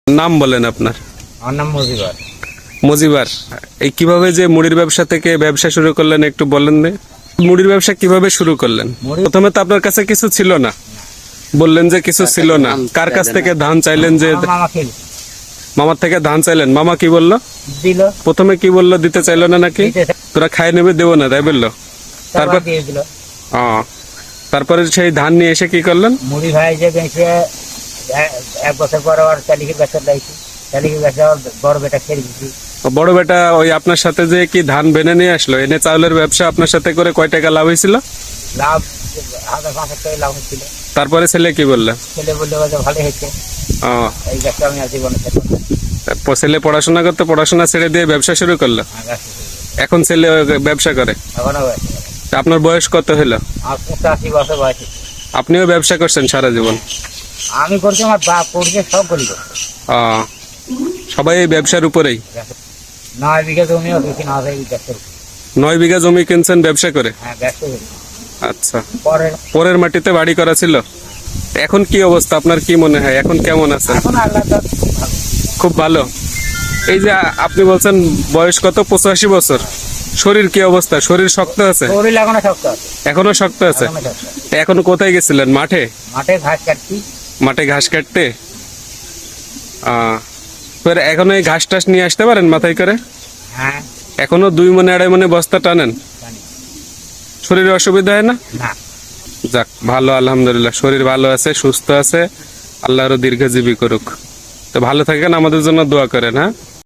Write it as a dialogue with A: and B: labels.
A: নাম বলেন আপনার?
B: আমার নাম মজিবার।
A: মজিবার, এই কিভাবে যে মুড়ির ব্যবসা থেকে ব্যবসা শুরু করলেন একটু বলেন না। মুড়ির ব্যবসা কিভাবে শুরু করলেন? প্রথমে তো আপনার কাছে কিছু ছিল না, বললেন যে কিছু ছিল না। কার কাছ থেকে ধান চাইলেন? যে
B: আমার মামা খেল
A: মামার থেকে ধান চাইলেন। মামা কি বললো?
B: দিল,
A: প্রথমে কি বললো? দিতে চাইলো না নাকি? তোরা খাই নেবে, দেবো না তাই বললো।
B: তারপর দিয়ে দিল।
A: তারপরে সেই ধান নিয়ে এসে কি করলেন?
B: মুড়ি ভাই যে বেঁচে এক বছর পর আবার চালিকের গাছের লাইছি, চালিকের গাছে আবার বড় বেটা ছেড়ে দিচ্ছি।
A: বড় বেটা ওই আপনার সাথে যে কি ধান বেনে নিয়ে আসলো, এনে চাউলের ব্যবসা আপনার সাথে করে কয় টাকা লাভ হয়েছিল?
B: লাভ 1000-5000 টাকা লাভ হচ্ছিল।
A: তারপরে ছেলে কি বললো?
B: ছেলে বললে বলতে ভালো হয়েছে, এই গাছটা আমি আর জীবনে ছেড়ে দেব না।
A: ছেলে পড়াশোনা করতে, পড়াশোনা ছেড়ে দিয়ে ব্যবসা শুরু করলো। এখন ছেলে ব্যবসা করে।
B: এখনো বয়স
A: তা আপনার বয়স কত হলো?
B: আমার 85 বছর বয়স।
A: আপনিও ব্যবসা করছেন সারা জীবন?
B: আমি করছি, আমার বাপ করছে, সব করি।
A: সবাই এই ব্যবসার উপরেই?
B: 9 বিঘা জমিও বেশি না হয় গাছের।
A: 9 বিঘা জমি কিনছেন ব্যবসা করে?
B: হ্যাঁ, ব্যবসা করি।
A: আচ্ছা,
B: পরে
A: পরের মাটিতে বাড়ি করা ছিল। এখন কি অবস্থা আপনার, কি মনে হয় এখন কেমন আছেন?
B: এখন আল্লাহ তাআলা ভালো।
A: খুব ভালো। এই যে আপনি বলছেন বয়স কত? 85 বছর। শরীর কি অবস্থা? শরীর শক্ত আছে?
B: শরীর এখনো শক্ত আছে।
A: এখনো শক্ত আছে?
B: এখনো শক্ত আছে।
A: এখন কোথায় গেছিলেন? মাঠে?
B: মাঠে ঘাস কাটছি।
A: মাঠে ঘাস কাটতে? এখন এই ঘাস টাস নিয়ে আসতে পারেন মাথায় করে?
B: হ্যাঁ,
A: এখনো 2 মনে 2.5 মনে বস্তা টানেন?
B: জানি।
A: শরীরে অসুবিধা হয় না?
B: না,
A: যাক ভালো, আলহামদুলিল্লাহ শরীর ভালো আছে, সুস্থ আছে। আল্লাহ আরো দীর্ঘজীবী করুক। তো ভালো থাকেন, আমাদের জন্য দোয়া করেন। হ্যাঁ।